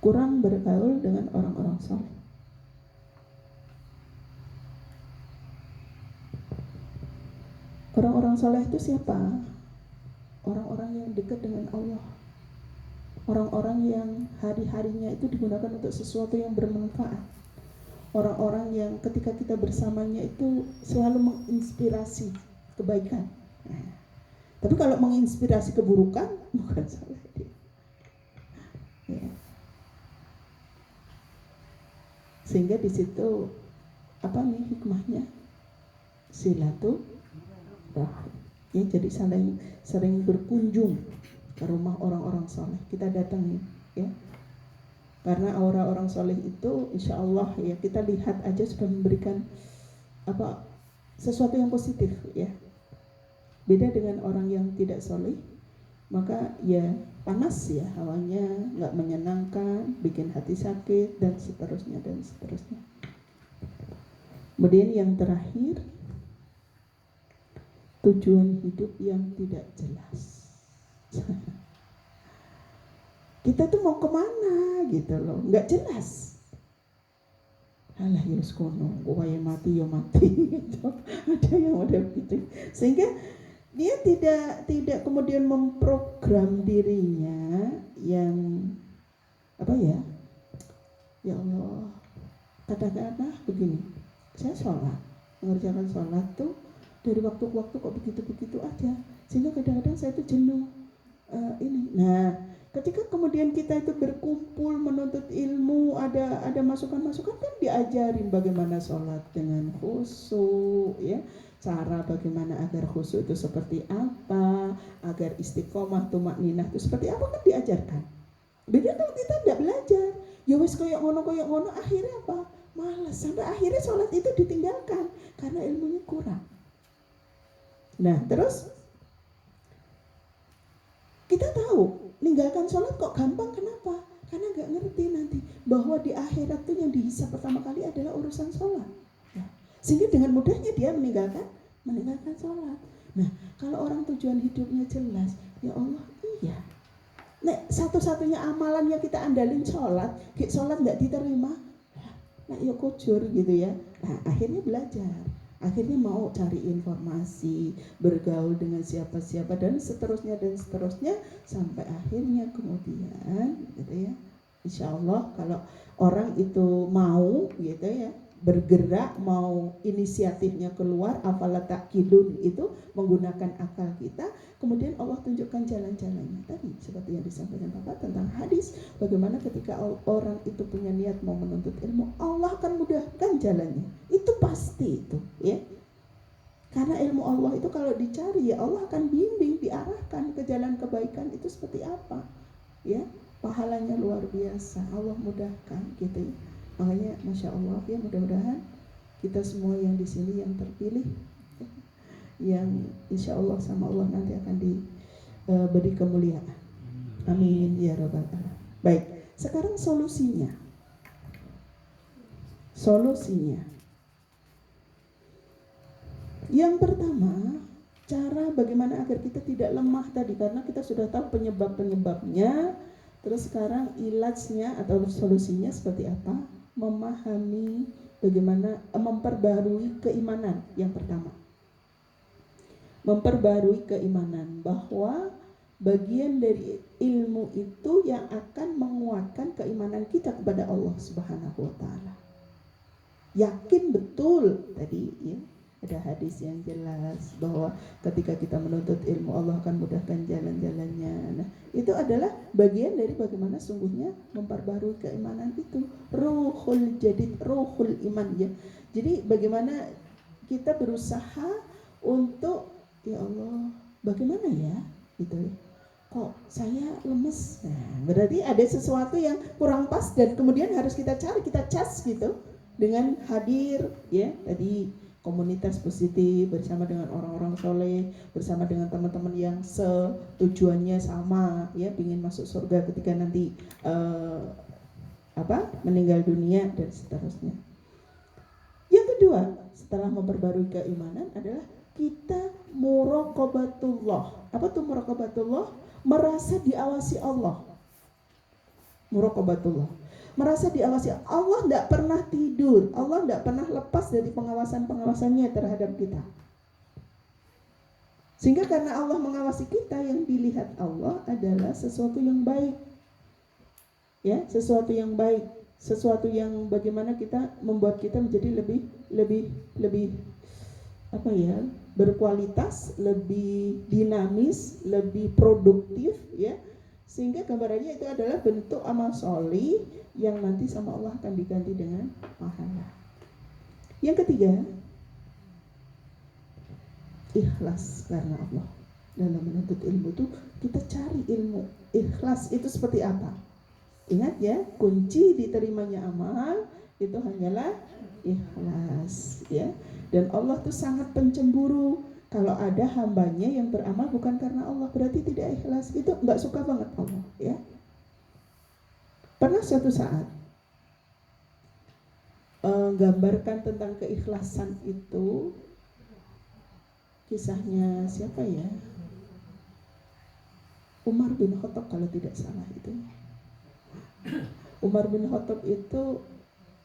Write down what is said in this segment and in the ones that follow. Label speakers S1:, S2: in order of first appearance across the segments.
S1: kurang bergaul dengan orang-orang soleh. Orang-orang soleh itu siapa? Orang-orang yang dekat dengan Allah. Orang-orang yang hari-harinya itu digunakan untuk sesuatu yang bermanfaat. Orang-orang yang ketika kita bersamanya itu selalu menginspirasi kebaikan. Nah, tapi kalau menginspirasi keburukan, bukan soleh dia. Ya. Sehingga di situ apa nih hikmahnya? Silaturahim. Ya, jadi sering berkunjung ke rumah orang-orang soleh. Kita datangi, ya. Karena aura orang soleh itu, insya Allah ya kita lihat aja sudah memberikan apa sesuatu yang positif, ya. Beda dengan orang yang tidak soleh, maka ya panas ya hawanya, nggak menyenangkan, bikin hati sakit dan seterusnya dan seterusnya. Kemudian yang terakhir, tujuan hidup yang tidak jelas. Kita tuh mau kemana gitu loh, nggak jelas. Alah ya sekono, gue yang mati ya mati gitu. Ada yang udah begitu, sehingga dia tidak kemudian memprogram dirinya yang apa ya? Ya Allah, katakanlah begini, saya sholat, mengerjakan sholat tuh dari waktu ke waktu kok begitu-begitu aja, sehingga kadang-kadang saya tuh jenuh. Ini. Nah, ketika kemudian kita itu berkumpul menuntut ilmu, ada masukan-masukan kan diajarin bagaimana sholat dengan khusyuk, ya, cara bagaimana agar khusyuk itu seperti apa, agar istiqomah tumakninah itu seperti apa kan diajarkan. Beda kalau kita tidak belajar, ya wis koyok ngono, akhirnya apa? Malas, sampai akhirnya sholat itu ditinggalkan karena ilmunya kurang. Nah, terus kita tahu, meninggalkan sholat kok gampang, kenapa? Karena gak ngerti nanti bahwa di akhirat tuh yang dihisab pertama kali adalah urusan sholat. Ya. Sehingga dengan mudahnya dia meninggalkan sholat. Nah, kalau orang tujuan hidupnya jelas, ya Allah, iya. Nek satu-satunya amalan yang kita andalin sholat gak diterima, nah yuk kujur gitu ya. Nah, akhirnya belajar. Akhirnya mau cari informasi, bergaul dengan siapa-siapa dan seterusnya sampai akhirnya kemudian gitu ya. Insya Allah kalau orang itu mau gitu ya bergerak, mau inisiatifnya keluar, afala taqilun, itu menggunakan akal kita, kemudian Allah tunjukkan jalan-jalannya. Tadi seperti yang disampaikan Bapak tentang hadis, bagaimana ketika orang itu punya niat mau menuntut ilmu, Allah akan mudahkan jalannya. Itu pasti itu, ya. Karena ilmu Allah itu kalau dicari, ya Allah akan bimbing, diarahkan ke jalan kebaikan itu seperti apa, ya. Pahalanya luar biasa, Allah mudahkan gitu ya. Makanya Masya Allah ya, mudah-mudahan kita semua yang di sini yang terpilih, yang Insya Allah sama Allah nanti akan diberi kemuliaan. Amin ya Rabbal Alamin. Baik, sekarang solusinya. Yang pertama, cara bagaimana agar kita tidak lemah tadi, karena kita sudah tahu penyebab-penyebabnya. Terus sekarang ilajnya atau solusinya seperti apa? Memahami bagaimana memperbarui keimanan. Yang pertama, memperbarui keimanan bahwa bagian dari ilmu itu yang akan menguatkan keimanan kita kepada Allah Subhanahu wa taala. Yakin betul tadi ya, ada hadis yang jelas bahwa ketika kita menuntut ilmu, Allah akan mudahkan jalan-jalannya. Nah, itu adalah bagian dari bagaimana sungguhnya memperbarui keimanan itu. Ruhul jadid, ruhul iman ya. Jadi bagaimana kita berusaha untuk, ya Allah, bagaimana ya gitu ya. Kok saya lemes? Nah, berarti ada sesuatu yang kurang pas dan kemudian harus kita cari, kita cas gitu dengan hadir ya tadi komunitas positif bersama dengan orang-orang soleh, bersama dengan teman-teman yang setujuannya sama ya, ingin masuk surga ketika nanti meninggal dunia dan seterusnya. Yang kedua, setelah memperbarui keimanan adalah kita muraqabatullah. Apa tuh muraqabatullah? Merasa diawasi Allah. Muraqabatullah. Merasa diawasi. Allah tidak pernah tidur. Allah tidak pernah lepas dari pengawasannya terhadap kita. Sehingga karena Allah mengawasi kita, yang dilihat Allah adalah sesuatu yang baik. Ya, sesuatu yang baik, sesuatu yang bagaimana kita membuat kita menjadi lebih apa ya, berkualitas, lebih dinamis, lebih produktif, ya. Sehingga gambarannya itu adalah bentuk amal solih yang nanti sama Allah akan diganti dengan pahala. Yang ketiga, ikhlas karena Allah. Dalam menuntut ilmu itu kita cari ilmu. Ikhlas itu seperti apa? Ingat ya, kunci diterimanya amal itu hanyalah ikhlas, ya. Dan Allah tuh sangat pencemburu kalau ada hambanya yang beramal bukan karena Allah, berarti tidak ikhlas. Itu nggak suka banget Allah, ya. Pernah suatu saat gambarkan tentang keikhlasan itu, kisahnya siapa ya? Umar bin Khattab kalau tidak salah itu. Umar bin Khattab itu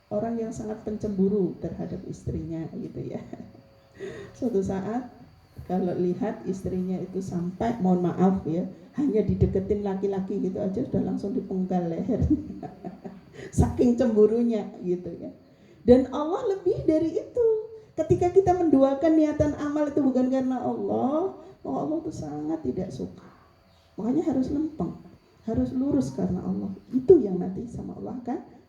S1: orang yang sangat pencemburu terhadap istrinya gitu ya. Suatu saat kalau lihat istrinya itu sampai, mohon maaf ya, hanya dideketin laki-laki gitu aja sudah langsung dipenggal leher. Saking cemburunya gitu ya. Dan Allah lebih dari itu. Ketika kita menduakan niatan amal itu bukan karena Allah, Allah itu sangat tidak suka. Makanya harus lempeng, harus lurus karena Allah. Itu yang nanti sama Allah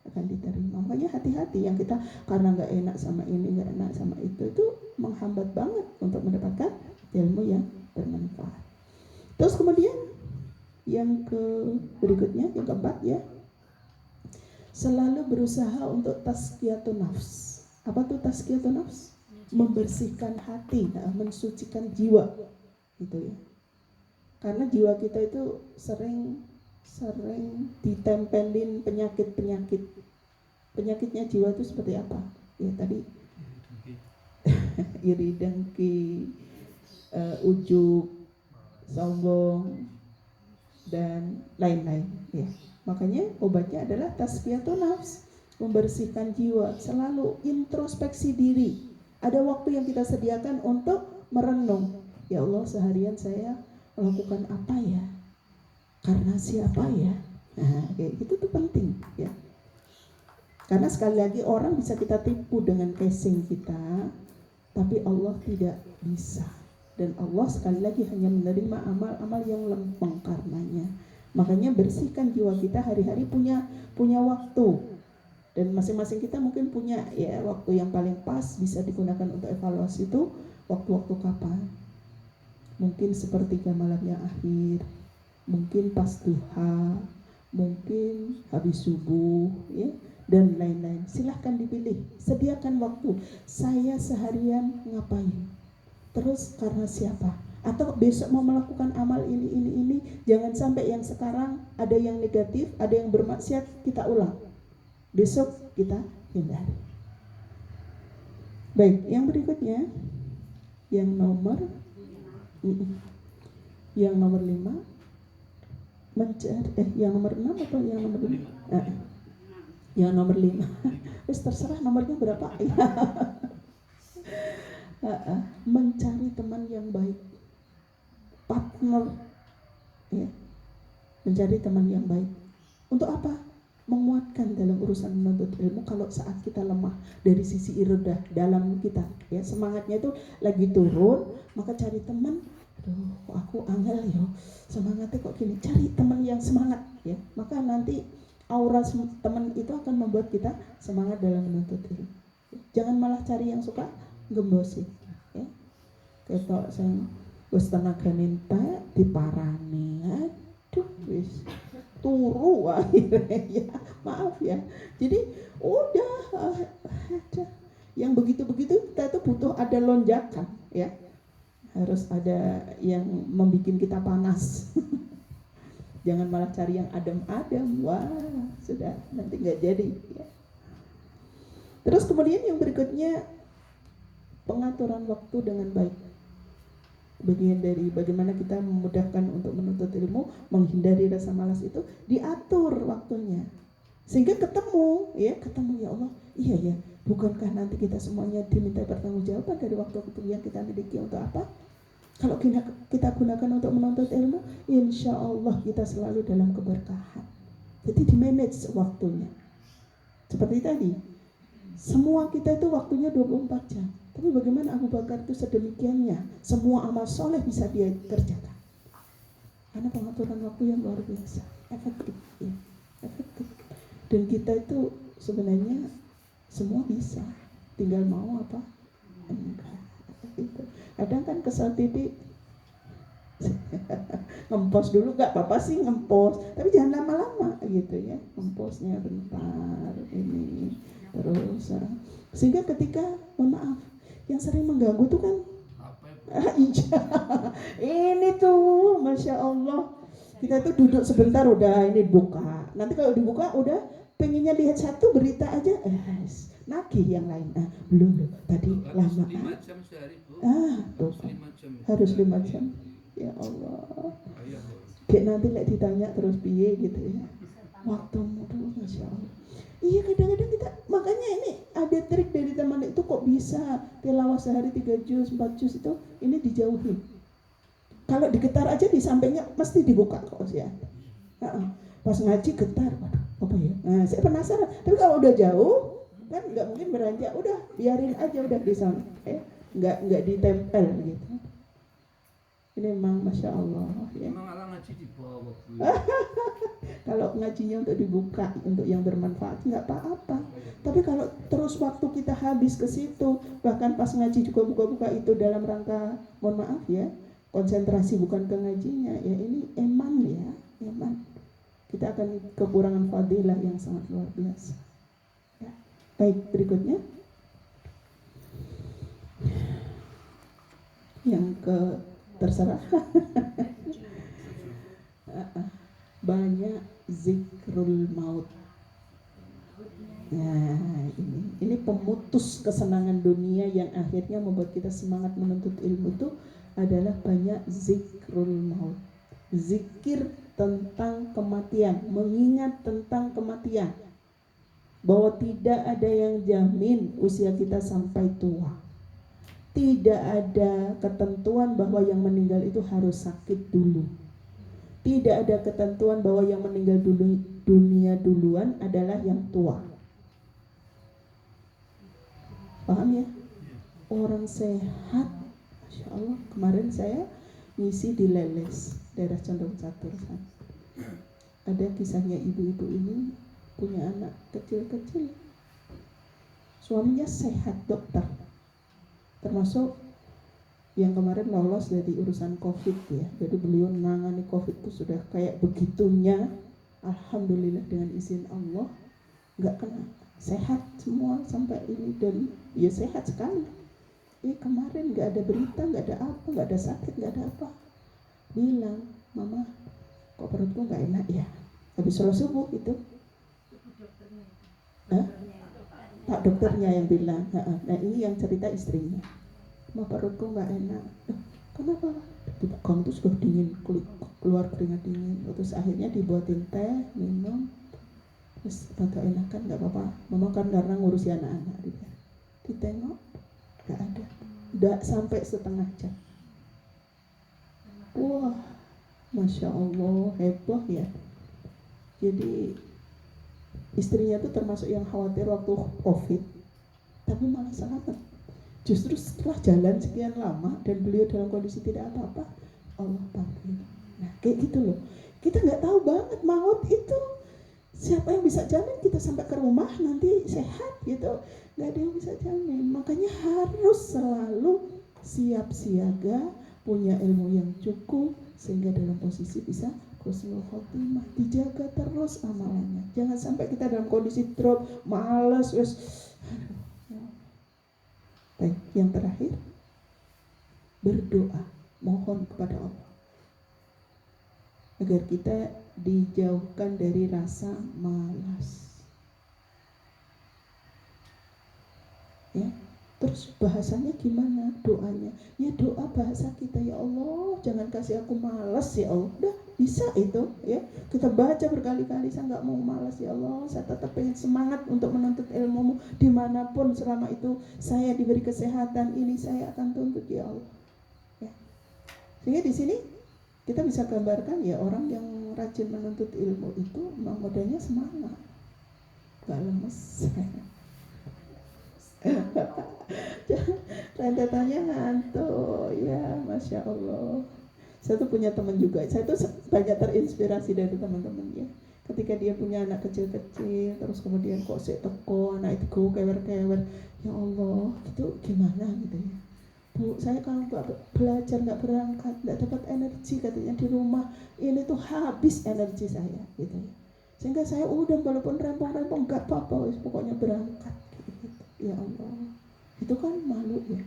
S1: akan diterima. Makanya hati-hati yang kita karena nggak enak sama ini, nggak enak sama itu menghambat banget untuk mendapatkan ilmu yang bermanfaat. Terus kemudian yang berikutnya, yang keempat ya, selalu berusaha untuk tazkiyatun nafs. Apa tuh tazkiyatun nafs? Membersihkan hati, mensucikan jiwa, gitu ya. Karena jiwa kita itu sering ditempelin penyakit. Penyakitnya jiwa itu seperti apa? Ya tadi iri, dengki, ujub, sombong, dan lain-lain. Ya. Makanya obatnya adalah tazkiyatun nafs, membersihkan jiwa, selalu introspeksi diri. Ada waktu yang kita sediakan untuk merenung. Ya Allah, seharian saya melakukan apa ya? Karena siapa ya? Nah, kayak gitu tuh penting ya. Karena sekali lagi orang bisa kita tipu dengan casing kita, tapi Allah tidak bisa. Dan Allah sekali lagi hanya menerima amal-amal yang lempeng karenanya. Makanya bersihkan jiwa kita hari-hari, punya waktu. Dan masing-masing kita mungkin punya ya waktu yang paling pas bisa digunakan untuk evaluasi itu waktu-waktu kapan? Mungkin sepertiga malam yang akhir, mungkin pas duha, mungkin habis subuh, ya, dan lain-lain. Silahkan dipilih, sediakan waktu. Saya seharian ngapain? Terus karena siapa? Atau besok mau melakukan amal ini. Jangan sampai yang sekarang ada yang negatif, ada yang bermaksiat, kita ulang. Besok kita hindari. Baik, yang berikutnya, yang nomor 5, yang nomor 6 atau yang nomor 5? Yang nomor 5. Wis terserah nomornya berapa. Mencari teman yang baik, partner, ya. Mencari teman yang baik. Untuk apa? Menguatkan dalam urusan menuntut ilmu kalau saat kita lemah dari sisi iradah dalam kita, ya, semangatnya itu lagi turun, maka cari teman. Aduh, kok aku angel ya, semangatnya kok gini. Cari teman yang semangat, ya. Maka nanti aura teman itu akan membuat kita semangat dalam menuntut ilmu. Jangan malah cari yang suka gembosi, ya. Ketok sing wis tenagane entek diparani. Aduh, wis turu akhirnya, ya. Maaf ya. Jadi udah yang begitu-begitu kita itu butuh ada lonjakan, ya. Harus ada yang membuat kita panas. Jangan malah cari yang adem-adem. Wah, sudah nanti nggak jadi, ya. Terus kemudian yang berikutnya, pengaturan waktu dengan baik. bagian dari bagaimana kita memudahkan untuk menuntut ilmu, menghindari rasa malas itu diatur waktunya. Sehingga ketemu ya Allah, iya ya, bukankah nanti kita semuanya diminta pertanggungjawaban dari waktu yang kita miliki untuk apa? Kalau kita gunakan untuk menuntut ilmu, insya Allah kita selalu dalam keberkahan. Jadi di manage waktunya. Seperti tadi, semua kita itu waktunya 24 jam. Tapi bagaimana Abu Bakar itu sedemikiannya, semua amal soleh bisa dia kerjakan. Karena pengaturan waktu yang luar biasa, efektif. Ya, efektif. Dan kita itu sebenarnya semua bisa, tinggal mau apa enggak. Gitu. Kadang kan kesal titik ngempos dulu, gak apa-apa sih ngempos, tapi jangan lama-lama gitu ya, ngemposnya bentar ini terus. Sehingga ketika, mohon maaf, yang sering mengganggu tuh kan ini tuh Masya Allah, kita tuh duduk sebentar udah ini buka, nanti kalau dibuka udah pengennya lihat satu berita aja, nagih yang lain, belum tadi lama,
S2: 5 jam sehari Bu.
S1: tuh harus 5 jam, ya Allah. Kayak nanti ditanya terus piye gitu ya, waktumu tuh Masya Allah. Iya, kadang-kadang kita, makanya ini ada trik dari teman itu, kok bisa tilawah sehari 3 juz, 4 juz itu, ini dijauhin. Kalau digetar aja di sampingnya mesti dibuka kok ya. Pas ngaji getar, waduh apa ya? Nah, saya penasaran. Tapi kalau udah jauh kan nggak mungkin beranjak, udah biarin aja udah di sana, nggak ditempel gitu. Ini memang Masya Allah ya.
S2: Memang ala ngaji di bawah Bu.
S1: Kalau ngajinya untuk dibuka, untuk yang bermanfaat nggak apa-apa. Tapi kalau terus waktu kita habis ke situ, bahkan pas ngaji juga buka-buka itu dalam rangka, mohon maaf ya, konsentrasi bukan ke ngajinya, ya ini eman ya, eman. Kita akan kekurangan fadilah yang sangat luar biasa. Ya. Baik, berikutnya. Yang ke terserah. Banyak zikrul maut. Nah, ini pemutus kesenangan dunia yang akhirnya membuat kita semangat menuntut ilmu itu adalah banyak zikrul maut. Zikir tentang kematian, mengingat tentang kematian, bahwa tidak ada yang jamin usia kita sampai tua. Tidak ada ketentuan bahwa yang meninggal itu harus sakit dulu. Tidak ada ketentuan bahwa yang meninggal dunia duluan adalah yang tua. Paham ya? Orang sehat, Masya Allah, kemarin saya ngisi di Leles, daerah Condong Catur. Ada kisahnya ibu-ibu ini punya anak kecil-kecil. Suaminya sehat, dokter. Termasuk yang kemarin lolos dari urusan COVID ya. Jadi beliau menangani COVID itu sudah kayak begitunya. Alhamdulillah dengan izin Allah nggak kena, sehat semua sampai ini, dan ya sehat sekali. Kemarin nggak ada berita, nggak ada apa, nggak ada sakit, nggak ada apa. Bilang, mama, kok perutku nggak enak ya? Habis sholat subuh itu. Pak dokternya yang bilang. Nah ini yang cerita istrinya. Ma, perutku nggak enak. Kenapa? Di gang itu sudah dingin, keluar keringat dingin. Terus akhirnya dibuatin teh, minum. Terus pada enakan, nggak apa-apa. Mama kan karena ngurusi anak-anak. Ditengok, nggak ada. Udah sampai setengah jam. Wah, Masya Allah, heboh ya. Jadi istrinya tuh termasuk yang khawatir waktu COVID, tapi malah selamat. Justru setelah jalan sekian lama dan beliau dalam kondisi tidak apa-apa, Allah panggil. Nah kayak gitu loh. Kita nggak tahu banget maut itu. Siapa yang bisa jamin kita sampai ke rumah nanti sehat gitu? Nggak ada yang bisa jamin. Makanya harus selalu siap siaga, punya ilmu yang cukup, sehingga dalam posisi bisa husnul khotimah. Dijaga terus amalannya. Jangan sampai kita dalam kondisi drop, malas, Baik, yang terakhir, berdoa, mohon kepada Allah agar kita dijauhkan dari rasa malas. Ya, Terus bahasanya gimana? Doanya. Ya doa bahasa kita, ya Allah, jangan kasih aku malas ya Allah. Udah bisa itu ya. Kita baca berkali-kali, saya nggak mau malas ya Allah. Saya tetap pengen semangat untuk menuntut ilmu-Mu dimanapun selama itu saya diberi kesehatan ini saya akan tuntut ya Allah. Ya. Sehingga di sini kita bisa gambarkan ya orang yang rajin menuntut ilmu itu memang modalnya semangat, nggak lemes. Rentetannya ngantuk ya, Masya Allah. Saya tuh punya teman juga, saya tuh banyak terinspirasi dari teman-temannya. Ketika dia punya anak kecil-kecil, terus kemudian kok sik teko anak itu kewer-kewer, ya Allah, itu gimana gitu ya. Bu, saya kalau nggak belajar, nggak berangkat, nggak dapat energi katanya di rumah, ini tuh habis energi saya gitu ya. Sehingga saya udah walaupun rempong-rempong nggak apa-apa, pokoknya berangkat gitu. Ya Allah, itu kan malu ya.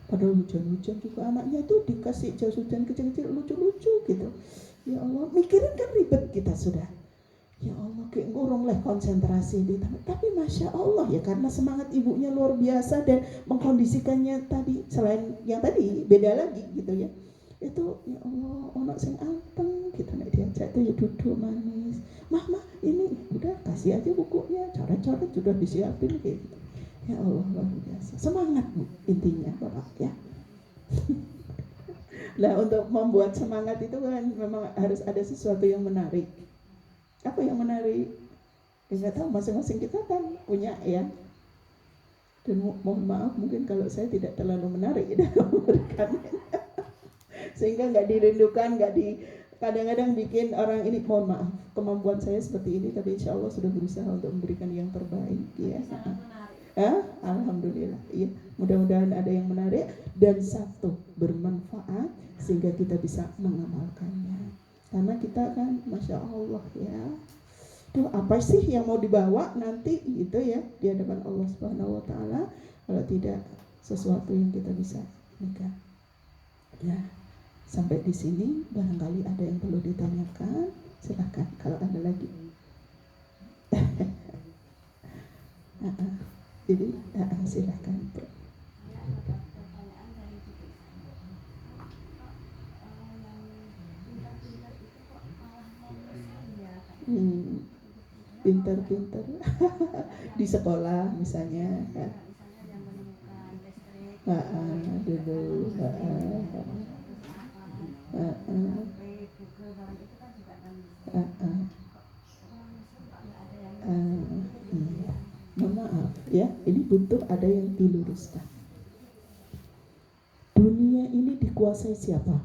S1: Padahal hujan-hujan juga anaknya itu dikasih jas hujan kecil-kecil lucu-lucu gitu. Ya Allah, mikirin kan ribet kita sudah. Ya Allah, kayak ngurung lah konsentrasi di tapi Masya Allah ya, karena semangat ibunya luar biasa dan mengkondisikannya tadi, selain yang tadi beda lagi gitu ya. Itu ya Allah, anak sing anteng kita nek diajak tuh ya duduk manis. Mah ini udah kasih aja bukunya, coret-coret sudah disiapin kayak gitu. Ya Allah, luar biasa. Semangat Bu, intinya Bapak ya. Nah, untuk membuat semangat itu kan memang harus ada sesuatu yang menarik. Apa yang menarik? Ya nggak tahu, masing-masing kita kan punya ya. Dan mohon maaf mungkin kalau saya tidak terlalu menarik dalam memberikannya. Sehingga nggak dirindukan, kadang-kadang bikin orang ini, mohon maaf, kemampuan saya seperti ini, tapi insya Allah sudah berusaha untuk memberikan yang terbaik ya. Alhamdulillah ya, mudah-mudahan ada yang menarik dan satu bermanfaat sehingga kita bisa mengamalkannya, karena kita kan Masya Allah ya, tuh apa sih yang mau dibawa nanti gitu ya di hadapan Allah Subhanahu Wa Taala kalau tidak sesuatu yang kita bisa nikah ya. Sampai di sini barangkali ada yang perlu ditanyakan, silahkan kalau ada lagi. Jadi silahkan. Pinter-pinter di sekolah misalnya ya. Dulu mohon maaf ya, ini butuh ada yang diluruskan. Dunia ini dikuasai siapa?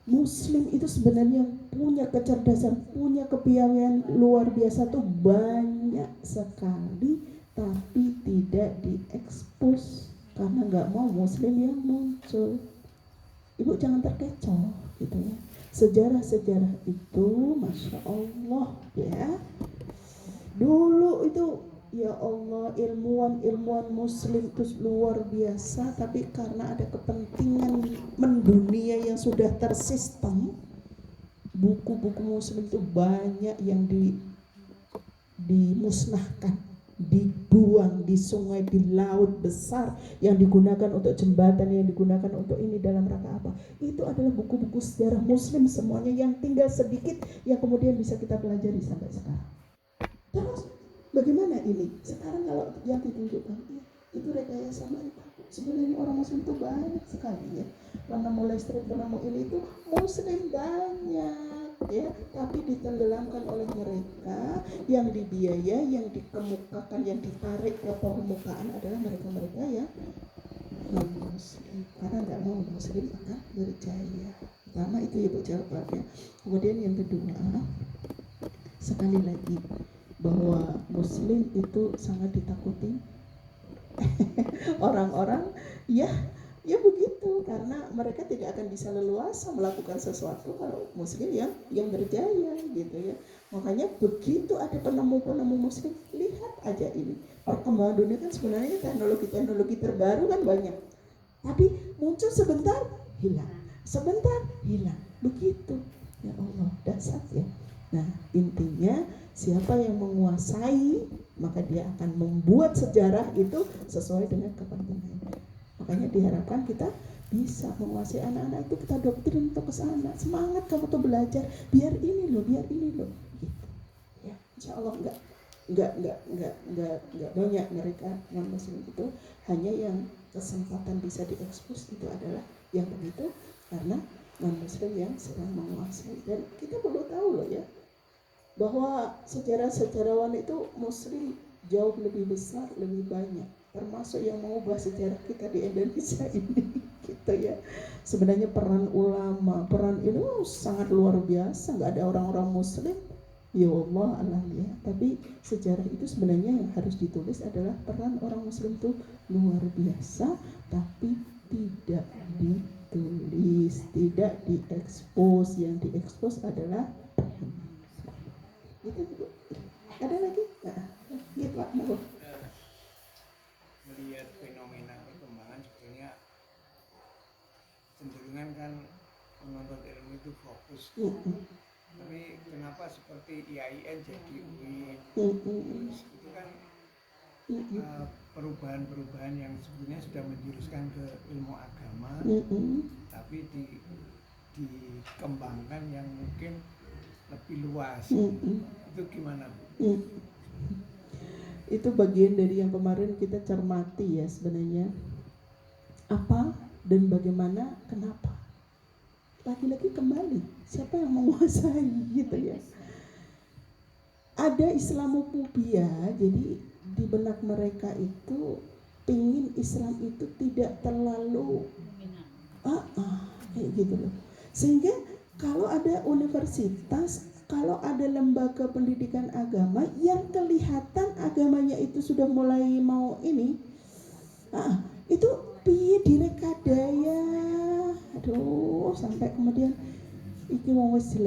S1: Muslim itu sebenarnya punya kecerdasan, punya kepiawaian luar biasa tuh banyak sekali, tapi tidak diekspos karena nggak mau Muslim yang muncul. Ibu jangan terkecoh gitu ya. Sejarah-sejarah itu Masya Allah ya. Dulu itu ya Allah, ilmuwan Muslim itu luar biasa, tapi karena ada kepentingan mendunia yang sudah tersistem, buku-buku Muslim itu banyak yang dimusnahkan, dibuang di sungai, di laut besar, yang digunakan untuk jembatan, yang digunakan untuk ini dalam rangka apa? Itu adalah buku-buku sejarah Muslim semuanya yang tinggal sedikit yang kemudian bisa kita pelajari sampai sekarang. Terus bagaimana ini? Sekarang kalau yang ditunjukkan itu rekayasa mereka. Sebenarnya orang Muslim itu banyak sekali ya. Penemu listrik, penemu ini itu Muslim banyak ya, tapi ditenggelamkan oleh mereka. Yang dibiaya, yang dikemukakan, yang ditarik ke permukaan adalah mereka-mereka yang non Muslim, karena nggak mau Muslim akan berjaya. Pertama itu ibu jawabannya. Kemudian yang kedua, sekali lagi, bahwa Muslim itu sangat ditakuti orang-orang ya begitu, karena mereka tidak akan bisa leluasa melakukan sesuatu kalau Muslim yang berjaya gitu ya. Makanya begitu ada penemu-penemu Muslim, lihat aja ini perkembangan dunia kan sebenarnya teknologi terbaru kan banyak, tapi muncul sebentar hilang begitu ya Allah, dasar ya. Nah intinya Siapa yang menguasai, maka dia akan membuat sejarah itu sesuai dengan kepentingan. Makanya diharapkan kita bisa menguasai anak-anak itu, kita doktrin untuk ke sana. Semangat kamu tuh belajar, biar ini loh, gitu. Ya, insya Allah enggak banyak mereka non muslim itu, hanya yang kesempatan bisa diekspos itu adalah yang begitu, karena non muslim yang sedang menguasai. Dan kita perlu tahu loh ya, bahwa sejarawan itu muslim jauh lebih besar, lebih banyak, termasuk yang mengubah sejarah kita di Indonesia ini gitu ya. Sebenarnya peran ulama, peran ini sangat luar biasa. Nggak ada orang-orang muslim, ya Allah alam ya, tapi sejarah itu sebenarnya yang harus ditulis adalah peran orang muslim itu luar biasa, tapi tidak ditulis, tidak diekspos. Yang diekspos adalah itu. Ada lagi? Nah, gitu Pak.
S3: Melihat fenomena perkembangan sebetulnya cenderungan kan menuntut ilmu itu fokus. Tapi kenapa seperti IAIN jadi UIN? Terus itu kan perubahan-perubahan yang sebetulnya sudah menjuruskan ke ilmu agama, tapi dikembangkan yang mungkin lebih luas. Itu gimana Bu?
S1: Itu bagian dari yang kemarin kita cermati ya sebenarnya. Apa dan bagaimana, kenapa. Lagi-lagi kembali, siapa yang menguasai gitu ya. Ada Islamofobia, jadi di benak mereka itu pingin Islam itu tidak terlalu kayak gitu loh. Sehingga kalau ada universitas, kalau ada lembaga pendidikan agama yang kelihatan agamanya itu sudah mulai mau ini, itu piye direkadaya, aduh, sampai kemudian iki mau wis